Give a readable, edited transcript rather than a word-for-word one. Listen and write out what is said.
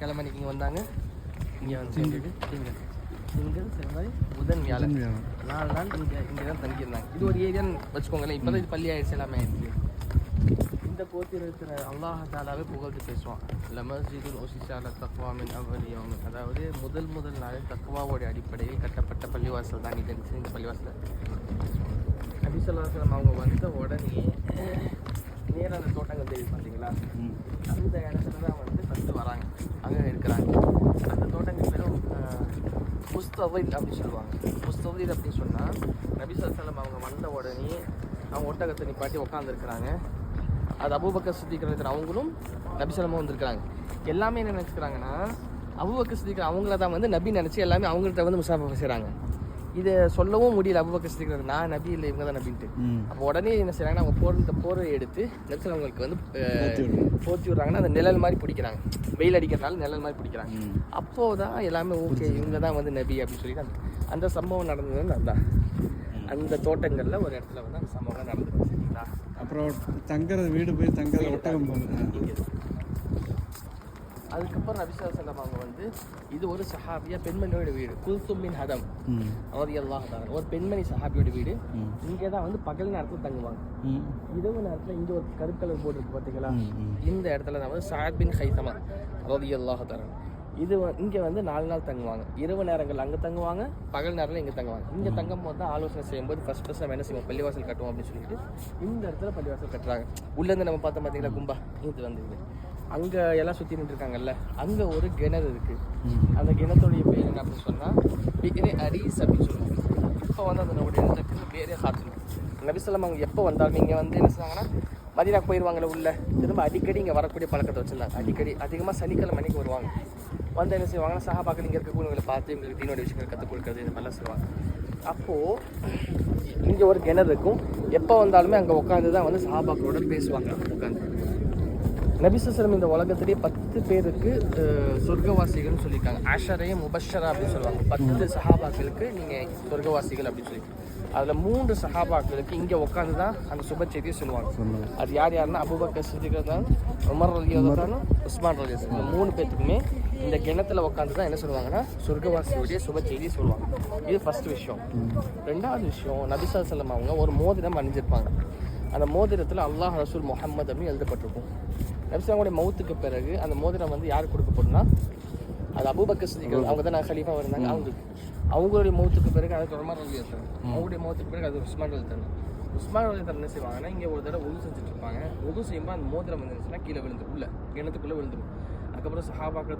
கிழமை இங்கே வந்தாங்க. இங்கே வந்து சேர்ந்துட்டு திங்கள் செவ்வாய் புதன் வியாழன் 4 நாள் இங்கே தான் தங்கியிருந்தாங்க. இது ஒரு ஏரியான்னு வச்சுக்கோங்களேன். இப்போ தான் இது பள்ளி ஆயிடுச்சு, எல்லாமே ஆயிடுச்சு. இந்த கோத்தியில் இருக்கிற அல்லாஹ் தாலாவே புகழ்ந்து பேசுவான். லமஸ்ஜிதுல் உஸிஸ அலா தக்வா மின் அவ்வல் யௌம். அதாவது முதல் நாள் தக்வாவோடைய அடிப்படையில் கட்டப்பட்ட பள்ளிவாசல் தான் இது. இந்த பள்ளிவாசல் நபி ஸல்லல்லாஹு அலைஹி வஸல்லம் அவங்க வந்த உடனே நேராக அந்த தோட்டங்கள் தெரியும் பார்த்தீங்களா, அந்த இடத்துல தான் வந்து ஃபஸ்ட்டு வராங்க, அங்கே இருக்கிறாங்க. அந்த தோட்டங்கள் பேரும் முஸ்தவில் அப்படின்னு சொல்லுவாங்க. முஸ்தவில் அப்படின்னு சொன்னால் நபி ஸல்லல்லாஹு அலைஹி வஸல்லம் அவங்க வந்த உடனே அவங்க ஒட்டகத்தை நிப்பாட்டி உட்காந்துருக்குறாங்க. அது அபூபக்கர் சித்திக் ரலியல்லாஹு அவங்களும் நபி ஸல்லல்லாஹு வந்திருக்கிறாங்க. எல்லாமே என்ன நினச்சிக்கிறாங்கன்னா அபூபக்கர் சித்திக் அவங்கள தான் வந்து நபி நினச்சி எல்லாமே அவங்கள்ட்ட வந்து முசாஃபா செய்கிறாங்க. இதை சொல்லவும் முடியல அபூபக்கர் சித்திக், நான் நபி இல்லை இவங்க தான் நபின்ட்டு. அப்போ உடனே என்ன செய்கிறாங்கன்னா அவங்க இந்த போரை எடுத்து நெரிசல் அவங்களுக்கு வந்து போர்த்தி விட்றாங்கன்னா அந்த நிழல் மாதிரி பிடிக்கிறாங்க. வெயில் அடிக்கிறதுனால நிழல் மாதிரி பிடிக்கிறாங்க. அப்போதான் எல்லாமே ஓகே இவங்க தான் வந்து நபி அப்படின்னு சொல்லிட்டு அந்த சம்பவம் நடந்ததுன்னு அதுதான். அந்த தோட்டங்களில் ஒரு இடத்துல வந்து அந்த சம்பவம் நடந்தது. சரிங்களா? அப்புறம் தங்குறது வீடு போய் தங்குறது ஒட்டகம் போகுது. அதுக்கப்புறம் நபி ஸல்லல்லாஹு அலைஹி வஸல்லம் அவங்க வந்து இது ஒரு சஹாபியா பெண்மணியோட வீடு, குல்சும் பின் ஹதம் ரலியல்லாஹு தஆலா, ஒரு பெண்மணி சஹாபியோட வீடு. இங்கே தான் வந்து பகல் நேரத்தில் தங்குவாங்க. இரவு நேரத்தில் இங்கே ஒரு கருப்பு கலர் போர்டு இருக்கு பார்த்தீங்களா, இந்த இடத்துல தான் வந்து சஅத் பின் ஹைஸமா ரலியல்லாஹு தஆலா இது இங்கே வந்து 4 நாள் தங்குவாங்க. இரவு நேரங்கள் அங்கே தங்குவாங்க, பகல் நேரத்தில் இங்கே தங்குவாங்க. இங்கே தங்கும் போது தான் ஆலோசனை செய்யும்போது ஃபஸ்ட் நம்ம என்ன செய்வோம், பள்ளிவாசல் கட்டுவோம் அப்படின்னு சொல்லிட்டு இந்த இடத்துல பள்ளிவாசல் கட்டுறாங்க. உள்ளேருந்து நம்ம பார்த்தோம் பார்த்தீங்களா கும்பா, இது வந்து இது அங்கே எல்லாம் சுற்றி நின்றுருக்காங்கல்ல, அங்கே ஒரு கிணறு இருக்குது. அந்த கிணத்துடைய பேர் என்ன அப்படின்னு சொன்னால் பிக்ரே அரீஸ் அப்படின்னு சொல்லுவாங்க. இப்போ வந்து அந்த நம்மளுடைய இடத்துக்கு பேரே ஹாத்னு. நபி ஸல்லல்லாஹு அவங்க எப்போ வந்தாலும் இங்கே வந்து என்ன சொன்னாங்கன்னா மதீனாக்கு போயிடுவாங்கள்ல, உள்ள திரும்ப அடிக்கடி இங்கே வரக்கூடிய பழக்கத்தை வச்சுருந்தாங்க. அடிக்கடி அதிகமாக சனிக்கிழமை மணிக்கு வருவாங்க. வந்து என்ன செய்வாங்கன்னா சஹாபாக்கள் இங்கே இருக்கக்கூடியவங்களை பார்த்து இவங்களுக்கு தீனோட விஷயங்கள் கற்றுக் கொடுக்குறது இந்த மாதிரிலாம் செய்வாங்க. அப்போது இங்கே ஒரு கிணறு இருக்கும். எப்போ வந்தாலுமே அங்கே உட்காந்து தான் வந்து சஹாபாக்களோட பேசுவாங்க. உட்காந்து நபி ஸல்லல்லாஹு அலைஹி வஸல்லம் இந்த உலகத்திலேயே 10 பேருக்கு சொர்க்கவாசிகள்னு சொல்லியிருக்காங்க. ஆஷரே முபஷரா அப்படின்னு சொல்லுவாங்க. 10 சஹாபாக்களுக்கு நீங்கள் சொர்க்கவாசிகள் அப்படின்னு சொல்லி, அதில் 3 சஹாபாக்களுக்கு இங்கே உட்காந்து தான் அந்த சுப செய்தியை சொல்லுவாங்க. அது யார் யாருன்னா அபூபக்கர் சித்திக் உமர் ரலியல்லாஹு அன்ஹு உஸ்மான் ரலியல்லாஹு அன்ஹு, 3 பேத்துக்குமே இந்த கிணத்துல உட்காந்து தான் என்ன சொல்லுவாங்கன்னா சொர்க்கவாசியுடைய சுப செய்தியை சொல்லுவாங்க. இது ஃபர்ஸ்ட் விஷயம். 2வது விஷயம், நபி ஸல்லல்லாஹு அலைஹி வஸல்லம் அவங்க ஒரு மோதிரம் அணிஞ்சிருப்பாங்க. அந்த மோதிரத்தில் அல்லாஹ் ரசூல் முஹம்மது அப்படின்னு எழுதப்பட்டிருக்கும். நபி ஸல்லல்லாஹு மௌத்துக்கு பிறகு அந்த மோதிரம் வந்து யாருக்கு கொடுக்கப்படும்னா அது அபூபக்கர் சித்திக் அவங்க தான் ஹலீஃபா இருந்தாங்க. அவங்களுடைய மௌத்துக்கு பிறகு அது உமர் ரலியல்லாஹு அன்ஹு, அவங்களுடைய மௌத்துக்கு பிறகு அது உஸ்மான் ரலியல்லாஹு அன்ஹு. உஸ்மான் ரலியல்லாஹு அன்ஹு என்ன செய்வாங்கன்னா இங்கே ஒரு தடவை உது செஞ்சுட்டு இருப்பாங்க. உது செய்யும்போது அந்த மோதிரம் வந்துருச்சுன்னா கீழே விழுந்துடும், உள்ள கிணத்துக்குள்ளே விழுந்துடும். அதுக்கப்புறம் சஹாபாக்கள்